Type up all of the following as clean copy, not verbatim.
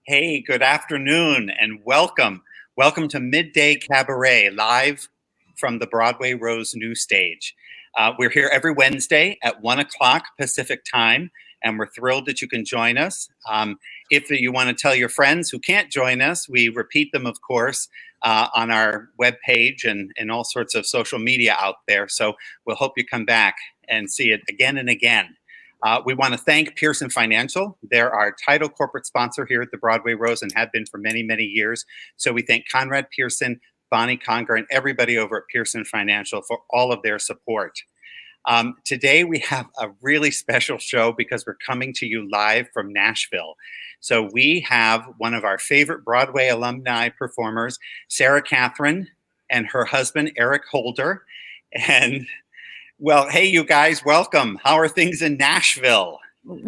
Hey, good afternoon and welcome. Welcome to Midday Cabaret, live from the Broadway Rose new stage. We're here every Wednesday at 1 o'clock Pacific time, and we're thrilled that you can join us. If you want to tell your friends who can't join us, we repeat them, of course, on our webpage and all sorts of social media out there. So we'll hope you come back and see it again and again. We want to thank Pearson Financial. They're our title corporate sponsor here at the Broadway Rose and have been for many, many years. So we thank Conrad Pearson, Bonnie Conger, and everybody over at Pearson Financial for all of their support. Today we have a really special show because we're coming to you live from Nashville. So we have one of our favorite Broadway alumni performers, Sara Catherine, and her husband, Eric Holder. And well, hey, you guys, welcome. How are things in Nashville?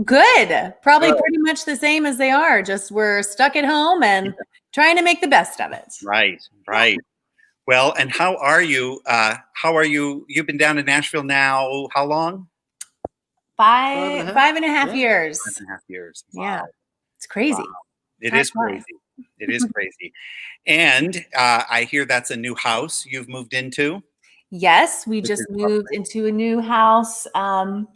Good. Probably pretty much the same as they are. Just we're stuck at home and trying to make the best of it. Right. Well, and how are you? You've been down in Nashville now, how long? Five and a half years. 5.5 years. Wow. Yeah. It's crazy. Wow. It is crazy. It is crazy. And I hear that's a new house you've moved into. Yes, we just moved into a new house 2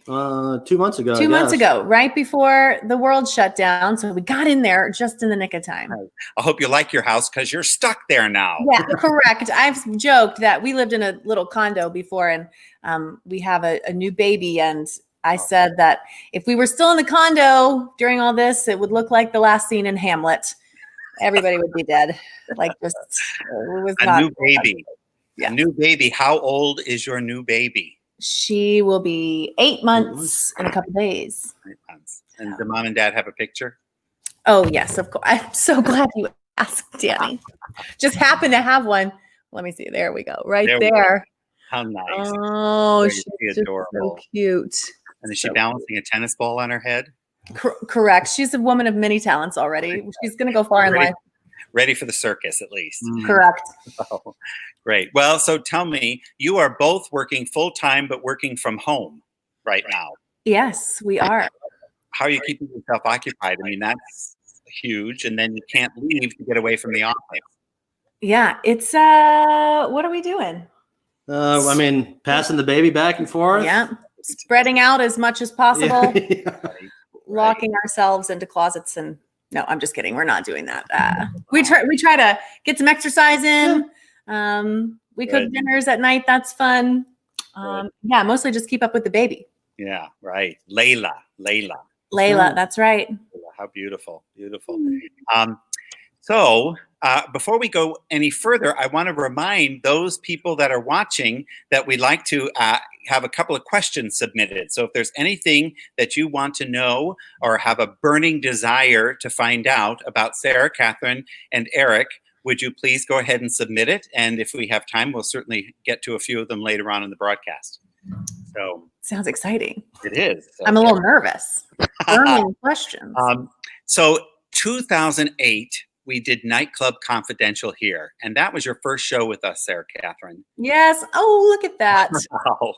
months ago. 2 months ago, right before the world shut down. So we got in there just in the nick of time. I hope you like your house because you're stuck there now. Yeah, correct. I've joked that we lived in a little condo before and we have a new baby. And I said that if we were still in the condo during all this, it would look like the last scene in Hamlet. Everybody would be dead. Like just it was a not new baby. Yeah. A new baby. How old is your new baby? She will be 8 months in a couple days. 8 months. And the mom and dad have a picture? Oh, yes, of course. I'm so glad you asked, Danny. Just happen to have one. Let me see. There we go. Right there. How nice. Oh, she's adorable. So cute. And is she balancing a tennis ball on her head? Correct. She's a woman of many talents already. She's going to go far in life. Ready for the circus, at least. Correct. Oh, great. Well, so tell me, you are both working full-time, but working from home right now. Yes, we are. How are you keeping yourself occupied? I mean, that's huge. And then you can't leave to get away from the office. Yeah, it's, what are we doing? I mean, passing the baby back and forth. Yeah. Spreading out as much as possible. Yeah. Locking ourselves into closets and no, I'm just kidding. We're not doing that. We try to get some exercise in. We cook dinners at night. That's fun. Yeah, mostly just keep up with the baby. Yeah, right. Layla, that's right. How beautiful. So before we go any further, I want to remind those people that are watching that we'd like to have a couple of questions submitted. So if there's anything that you want to know or have a burning desire to find out about Sara Catherine and Eric, would you please go ahead and submit it? And if we have time, we'll certainly get to a few of them later on in the broadcast. So sounds exciting. It is. So, I'm a little nervous. Burning questions. So 2008, we did Nite Club Confidential here. And that was your first show with us, Sara Catherine. Yes. Oh, look at that. Wow.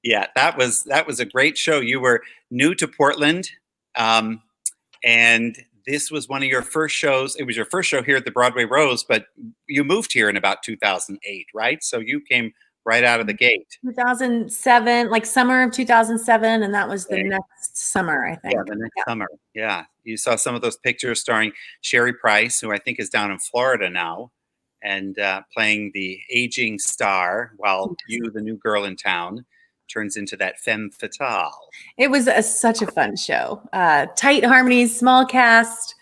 Yeah, that was a great show. You were new to Portland. And this was one of your first shows. It was your first show here at the Broadway Rose, but you moved here in about 2008, right? So you came right out of the gate. 2007, like summer of 2007. And that was the next summer, I think. Yeah, the next summer. Yeah. You saw some of those pictures starring Sherry Price, who I think is down in Florida now, and playing the aging star while you, the new girl in town, turns into that femme fatale. It was such a fun show. Tight harmonies, small cast,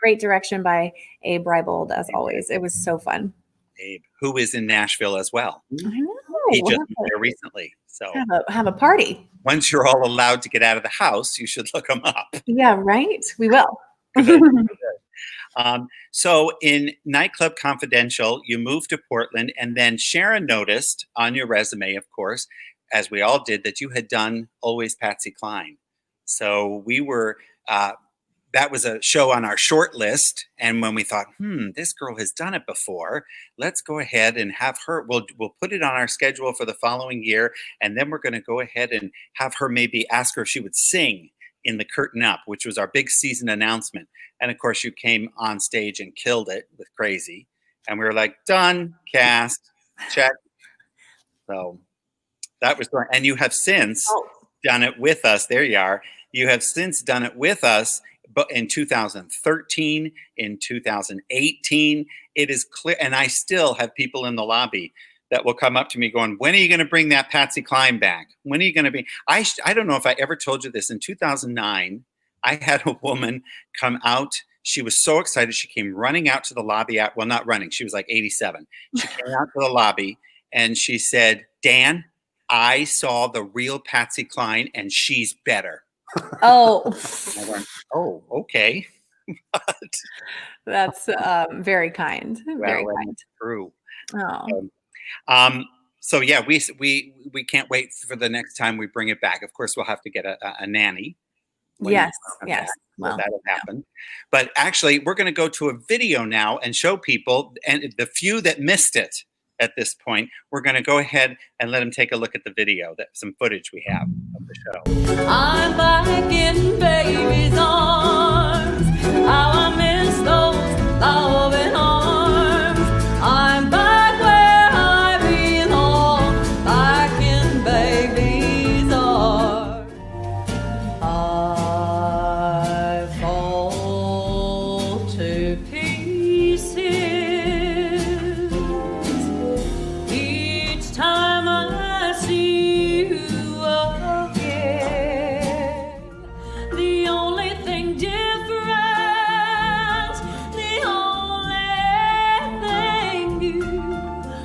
great direction by Abe Reibold, as always. It was so fun. Abe, who is in Nashville as well. I know. He just moved there recently. So have a party. Once you're all allowed to get out of the house, you should look him up. Yeah, right. We will. So in Nite Club Confidential, you moved to Portland, and then Sharon noticed on your resume, of course, as we all did, that you had done Always Patsy Cline. So we were, that was a show on our short list. And when we thought, this girl has done it before, let's go ahead and have her, we'll put it on our schedule for the following year. And then we're going to go ahead and have her maybe ask her if she would sing in the Curtain Up, which was our big season announcement. And of course, you came on stage and killed it with Crazy. And we were like, done, cast, check. So that was fun. And you have since done it with us. There you are. You have since done it with us, but in 2013, in 2018, it is clear. And I still have people in the lobby that will come up to me going, when are you going to bring that Patsy Cline back? When are you going to be? I don't know if I ever told you this. In 2009, I had a woman come out. She was so excited. She came running out to the lobby. Well, not running. She was like 87. She came out to the lobby and she said, Dan, I saw the real Patsy Cline and she's better. Oh. I went, oh, okay. That's very kind. Very kind. True. Oh. So yeah, we can't wait for the next time we bring it back. Of course, we'll have to get a nanny. Yes. Well, that'll happen. But actually, we're going to go to a video now and show people, and the few that missed it at this point, we're going to go ahead and let them take a look at the video, some footage we have of the show. I'm back in baby's arms. How I miss those loving arms. I'm back where I belong, back in baby's arms. I fall to pieces each time I see you again. The only thing different, the only thing new,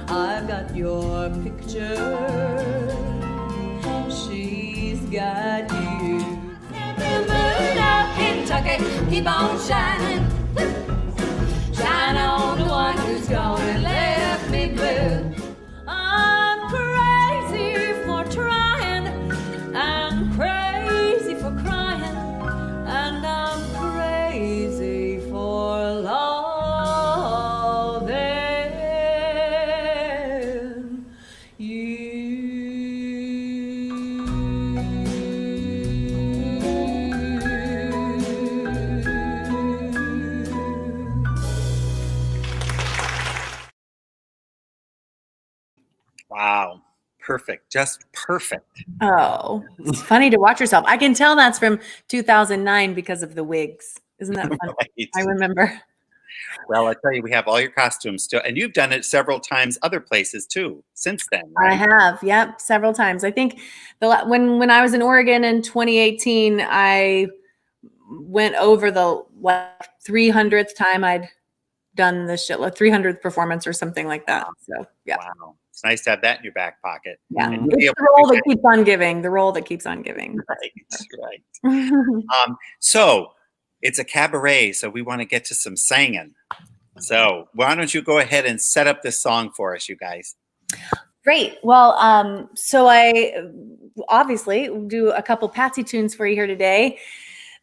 I've got your picture, she's got you. Every moon of Kentucky, keep on shining, shine on the one who's gone and left me blue. I'm crazy for trying, I'm crazy for crying, and I'm crazy for loving you. Wow. Perfect. Just perfect. Oh, it's funny to watch yourself. I can tell that's from 2009 because of the wigs. Isn't that fun? Right. I remember. Well, I tell you, we have all your costumes still, and you've done it several times other places too since then. Right? I have, yep, several times. I think when I was in Oregon in 2018, I went over the 300th time I'd done the show, 300th performance or something like that. So yeah. Wow. It's nice to have that in your back pocket. Yeah, And it's the role that keeps on giving. The role that keeps on giving. Right. So it's a cabaret, so we want to get to some singing. So why don't you go ahead and set up this song for us, you guys? Great. Well, so I obviously do a couple Patsy tunes for you here today.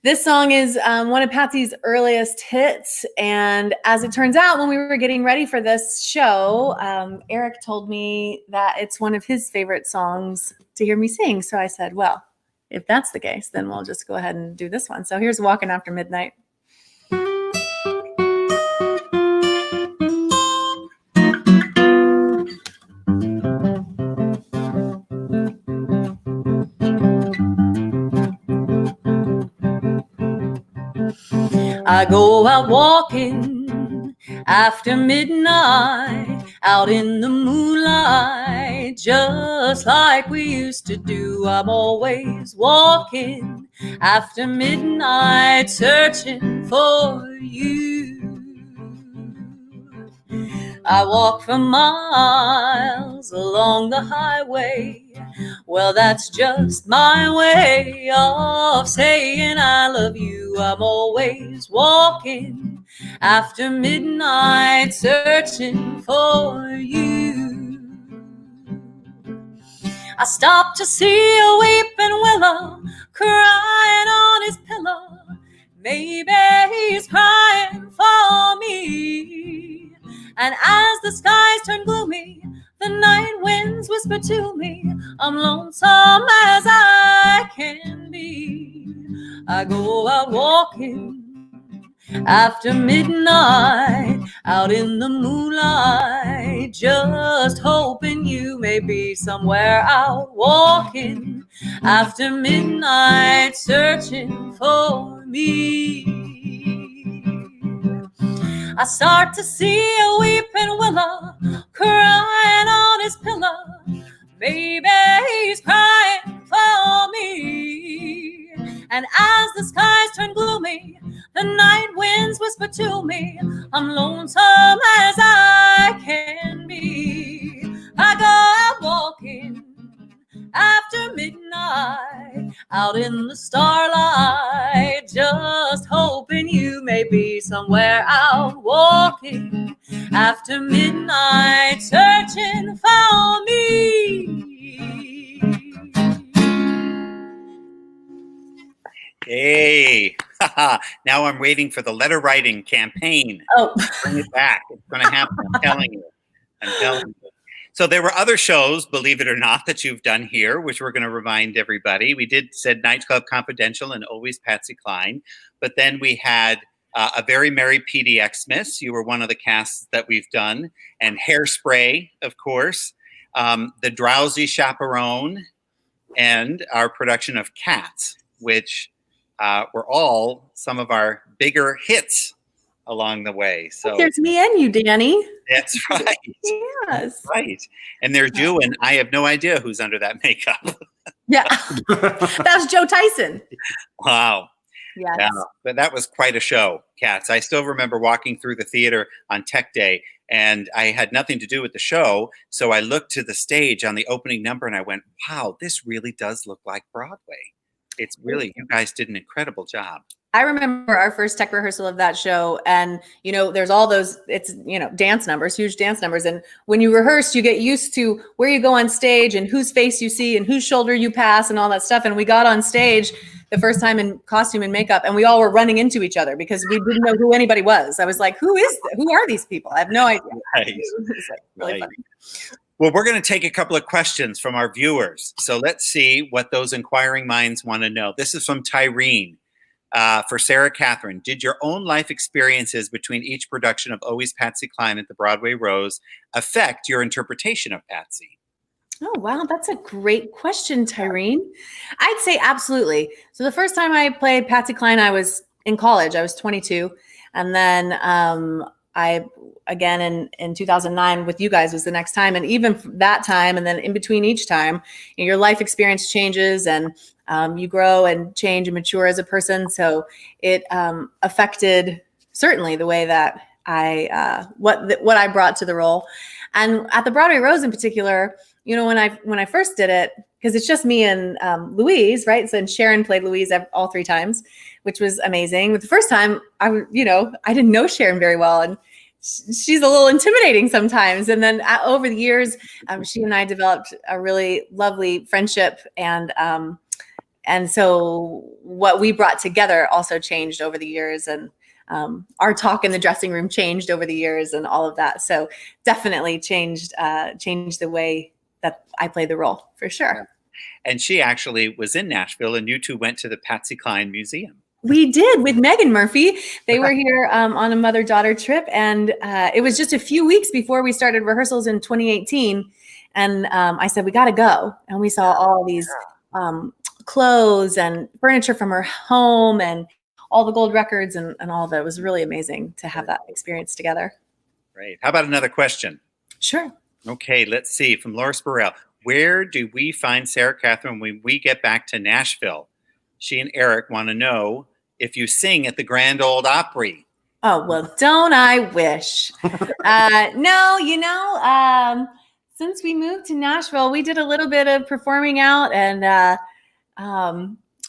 This song is one of Patsy's earliest hits. And as it turns out, when we were getting ready for this show, Eric told me that it's one of his favorite songs to hear me sing. So I said, well, if that's the case, then we'll just go ahead and do this one. So here's Walking After Midnight. I go out walking after midnight, out in the moonlight, just like we used to do. I'm always walking after midnight, searching for you. I walk for miles along the highway. Well, that's just my way of saying I love you. I'm always walking after midnight, searching for you. I stopped to see a weeping willow crying on his pillow. Maybe he's crying for me. And as the skies turn gloomy, the night winds whisper to me, I'm lonesome as I can be. I go out walking after midnight, out in the moonlight, just hoping you may be somewhere out walking after midnight, searching for me. I start to see a weeping willow crying on his pillow. Baby, he's crying for me. And as the skies turn gloomy, the night winds whisper to me, I'm lonesome as I can be. I go out walking after midnight, out in the starlight, just hoping you may be somewhere out walking after midnight, searching for me. Hey, now I'm waiting for the letter writing campaign. Oh, Bring it back. It's going to happen. I'm telling you. So there were other shows, believe it or not, that you've done here, which we're going to remind everybody. We said Nite Club Confidential and Always Patsy Cline. But then we had a Very Merry PDX-mas. You were one of the casts that we've done. And Hairspray, of course. The Drowsy Chaperone. And our production of Cats, which were all some of our bigger hits along the way. So there's me and you, Danny. That's right. Yes. Right. And there's you, and I have no idea who's under that makeup. Yeah. That was Joe Tyson. Wow. Yes. Yeah. But that was quite a show, Cats. I still remember walking through the theater on Tech Day, and I had nothing to do with the show. So I looked to the stage on the opening number and I went, wow, this really does look like Broadway. It's really, you guys did an incredible job. I remember our first tech rehearsal of that show, and there's all those, it's dance numbers, huge dance numbers, and when you rehearse, you get used to where you go on stage and whose face you see and whose shoulder you pass and all that stuff. And we got on stage the first time in costume and makeup, and we all were running into each other because we didn't know who anybody was. I was like, who are these people? I have no idea. Right. It was like really funny. Well, we're going to take a couple of questions from our viewers. So let's see what those inquiring minds want to know. This is from Tyrene. For Sara Catherine, did your own life experiences between each production of Always Patsy Cline at the Broadway Rose affect your interpretation of Patsy? Oh, wow. That's a great question, Tyrene. I'd say absolutely. So the first time I played Patsy Cline, I was in college. I was 22. And then again in 2009 with you guys was the next time. And even that time, and then in between each time, your life experience changes and you grow and change and mature as a person. So it affected certainly the way that what I brought to the role. And at the Broadway Rose in particular, when I first did it, because it's just me and Louise, right? So and Sharon played Louise all three times, which was amazing. But the first time, I didn't know Sharon very well, and she's a little intimidating sometimes. And then over the years, she and I developed a really lovely friendship, and so what we brought together also changed over the years, and our talk in the dressing room changed over the years, and all of that. So definitely changed the way that I played the role, for sure. And she actually was in Nashville, and you two went to the Patsy Cline Museum. We did with Megan Murphy. They were here on a mother-daughter trip, and it was just a few weeks before we started rehearsals in 2018. And I said, we got to go. And we saw all these clothes and furniture from her home and all the gold records and all of it. It was really amazing to have that experience together. Great. How about another question? Sure. Okay, let's see. From Laura Burrell. Where do we find Sara Catherine when we get back to Nashville? She and Eric want to know if you sing at the Grand Ole Opry. Oh, well, don't I wish? No, since we moved to Nashville, we did a little bit of performing out, and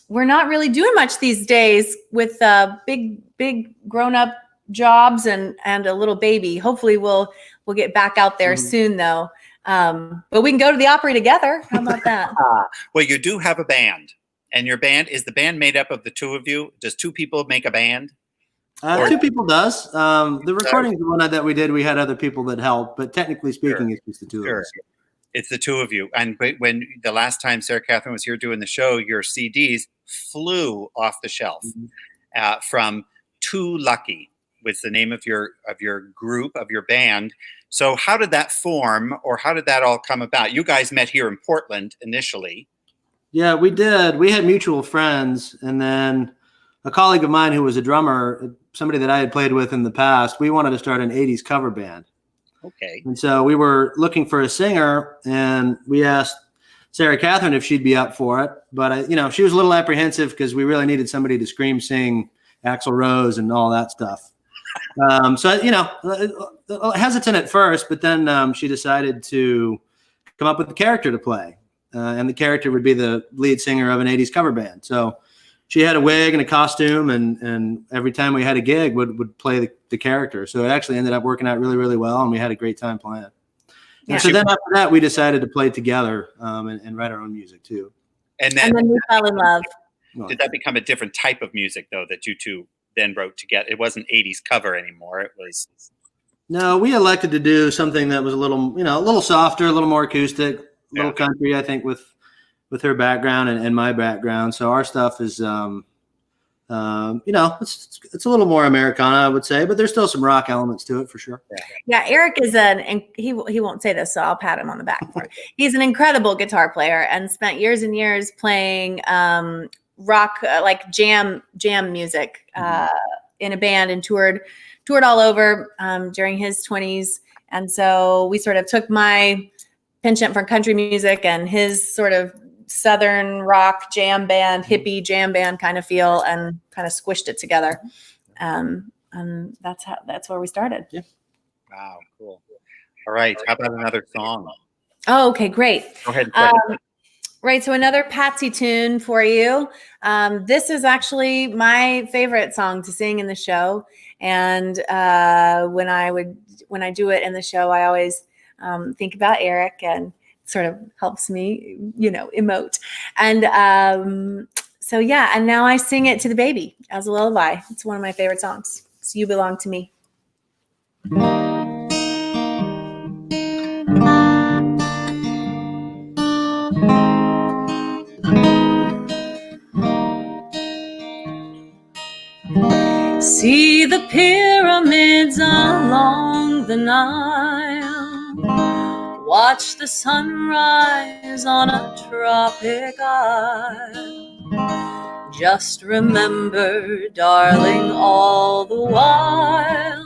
we're not really doing much these days with big grown-up jobs and a little baby. Hopefully we'll get back out there soon, though. But we can go to the Opry together. How about that? Well, you do have a band. And your band, is the band made up of the two of you? Does two people make a band? Two people does. The recording one that we did, we had other people that helped, but technically speaking, it's just the two of us. It's the two of you. And when the last time Sara Catherine was here doing the show, your CDs flew off the shelf from Too Lucky was the name of your group, of your band. So how did that form, or how did that all come about? You guys met here in Portland initially. Yeah, we did. We had mutual friends, and then a colleague of mine who was a drummer, somebody that I had played with in the past, we wanted to start an 80s cover band. Okay. And so we were looking for a singer, and we asked Sara Catherine if she'd be up for it. But, she was a little apprehensive because we really needed somebody to scream, sing Axl Rose and all that stuff. Hesitant at first, but then she decided to come up with the character to play. And the character would be the lead singer of an 80s cover band. So she had a wig and a costume, and every time we had a gig would play the character. So it actually ended up working out really, really well, and we had a great time playing. Yeah. And so then after that, we decided to play together and write our own music too. And then we fell in love. did that become a different type of music, though, that you two then wrote together? It wasn't 80s cover anymore. It was... No, we elected to do something that was a little softer, a little more acoustic, a little country, I think, with her background and my background. So our stuff is, it's a little more Americana, I would say, but there's still some rock elements to it for sure. Yeah, Eric is and he won't say this, so I'll pat him on the back for it. He's an incredible guitar player and spent years and years playing rock, like jam music in a band, and toured all over during his 20s. And so we sort of took my penchant for country music and his sort of Southern rock jam band, hippie jam band kind of feel, and kind of squished it together. And that's where we started. Yeah. Wow, cool. All right, how about another song? Oh, okay, great. Go ahead. Right, so another Patsy tune for you. This is actually my favorite song to sing in the show, and when I do it in the show, I always think about Eric, and sort of helps me, emote. And so yeah, and now I sing it to the baby as a lullaby. It's one of my favorite songs. It's You Belong to Me. See the pyramids along the Nile. Watch the sunrise on a tropic isle. Just remember, darling, all the while,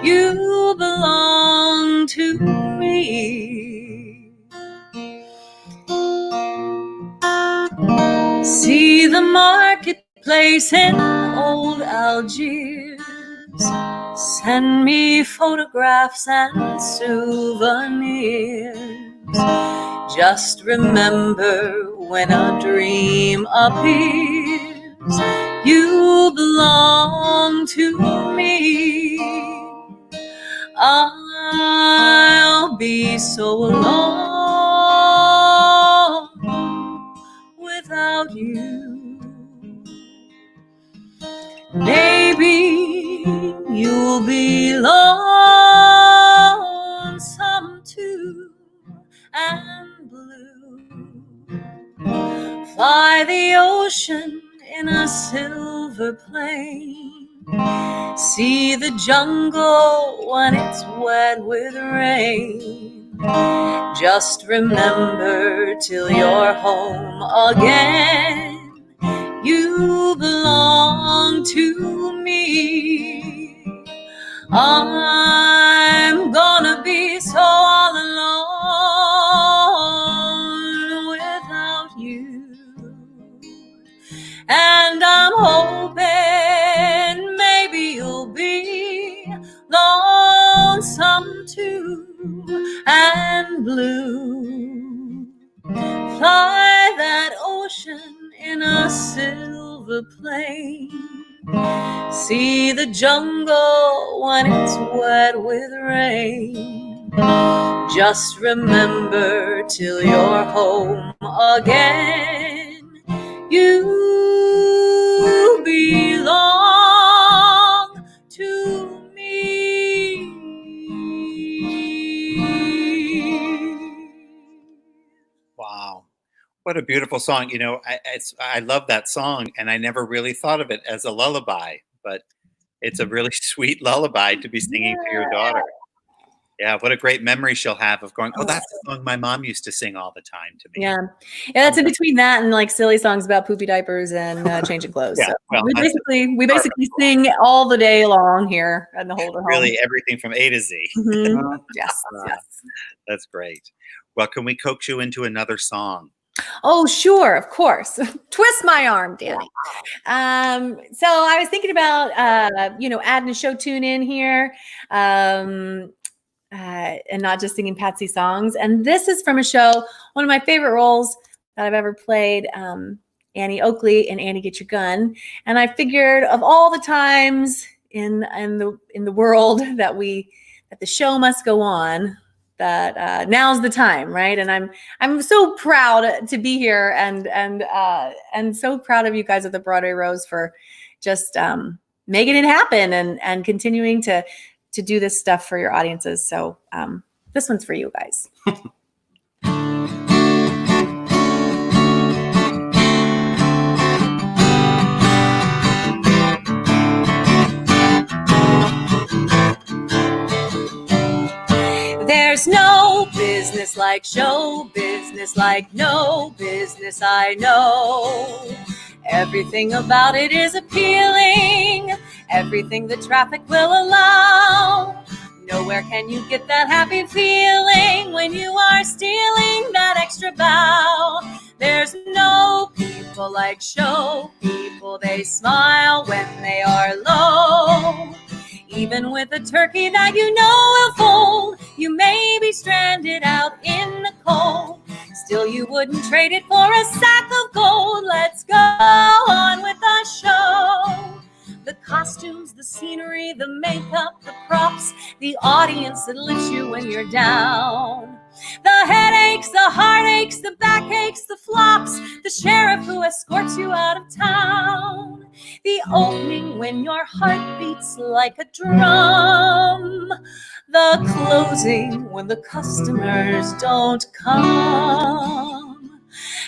you belong to me. See the marketplace in old Algiers. Send me photographs and souvenirs. Just remember, when a dream appears, you belong to me. I'll be so alone without you. Maybe you'll be lonesome too, and blue. Fly the ocean in a silver plane. See the jungle when it's wet with rain. Just remember, till you're home again, you belong to me. I'm gonna be so all alone without you. And I'm hoping maybe you'll be lonesome too, and blue. Fly that ocean in a silver plane. See the jungle when it's wet with rain. Just remember, till you're home again, you belong to me. Wow. What a beautiful song. You know, I love that song, and I never really thought of it as a lullaby, but it's a really sweet lullaby to be singing to your daughter. Yeah, what a great memory she'll have of going, oh, that's the song my mom used to sing all the time to me. Yeah. Yeah, that's in between that and like silly songs about poopy diapers and changing clothes. Yeah, So well, we basically sing all the day long here at the Holder home. Really everything from A to Z. Mhm. Yes. Yes. That's great. Well, can we coax you into another song? Oh, sure, of course. Twist my arm, Danny. So I was thinking about adding a show tune in here. And not just singing Patsy songs. And this is from a show, one of my favorite roles that I've ever played, Annie Oakley in Annie Get Your Gun. And I figured of all the times in the world that the show must go on, that now's the time, right? And I'm so proud to be here and so proud of you guys at the Broadway Rose for just making it happen and continuing to do this stuff for your audiences. So this one's for you guys. There's no business like show business, like no business I know. Everything about it is appealing, everything the traffic will allow. Nowhere can you get that happy feeling when you are stealing that extra bow. There's no people like show people, they smile when they are low. Even with a turkey that you know will fold, you may be stranded out in the cold. Still, you wouldn't trade it for a sack of gold. Let's go on with the show. The costumes, the scenery, the makeup, the props, the audience that lifts you when you're down. The headaches, the heartaches, the backaches, the flops, the sheriff who escorts you out of town. The opening when your heart beats like a drum. The closing when the customers don't come.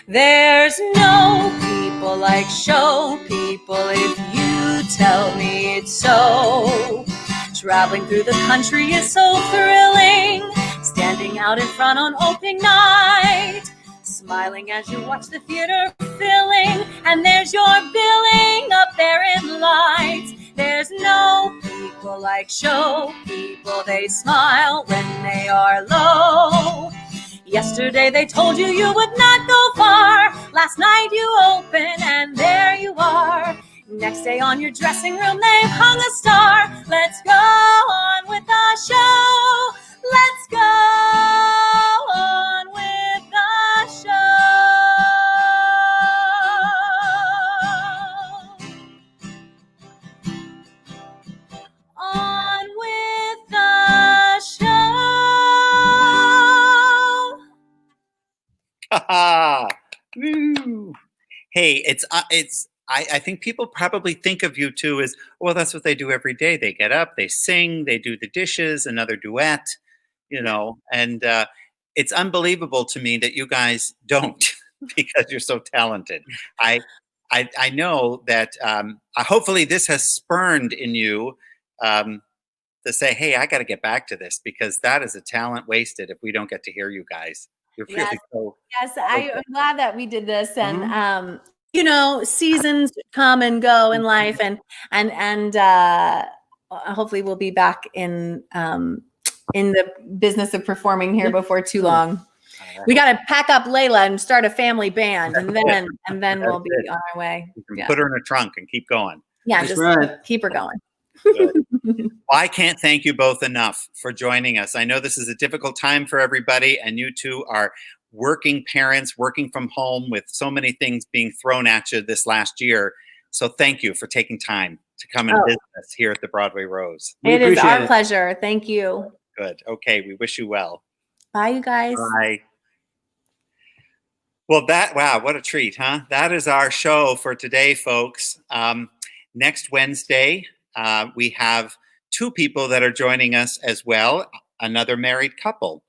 There's no people like show people if you tell me it's so. Traveling through the country is so thrilling. Standing out in front on opening night, smiling as you watch the theater filling, and there's your billing up there in lights. There's no people like show people, they smile when they are low. Yesterday they told you you would not go far. Last night you open and there you are. Next day on your dressing room they've hung a star. Let's go on with the show. Let's go on with the show. On with the show. Woo. Hey, I think people probably think of you too as, well, that's what they do every day. They get up, they sing, they do the dishes, another duet, and it's unbelievable to me that you guys don't because you're so talented. I know that hopefully this has spurned in you to say, hey, I got to get back to this because that is a talent wasted if we don't get to hear you guys. You're really Yes, I'm glad that we did this, and seasons come and go in life, and hopefully we'll be back in the business of performing here before too long. We got to pack up Layla and start a family band, and then we'll be on our way. Put her in a trunk and keep going. Yeah, just keep her going. Well, I can't thank you both enough for joining us. I know this is a difficult time for everybody, and you two are working parents, working from home with so many things being thrown at you this last year. So thank you for taking time to come and visit us here at the Broadway Rose. It is our pleasure. Thank you. Good. Okay. We wish you well. Bye, you guys. Bye. Well, wow, what a treat, huh? That is our show for today, folks. Next Wednesday, we have two people that are joining us as well, another married couple.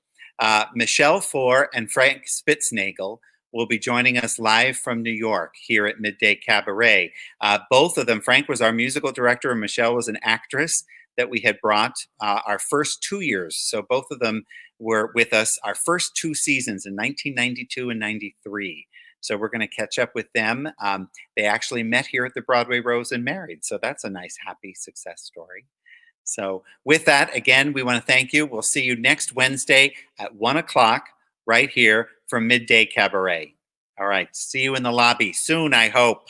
Michelle Four and Frank Spitznagel will be joining us live from New York here at Midday Cabaret. Both of them, Frank was our musical director and Michelle was an actress that we had brought our first 2 years. So both of them were with us our first 2 seasons in 1992 and 93. So we're going to catch up with them. They actually met here at the Broadway Rose and married. So that's a nice, happy success story. So with that, again, we want to thank you. We'll see you next Wednesday at 1 o'clock right here from Midday Cabaret. All right. See you in the lobby soon, I hope.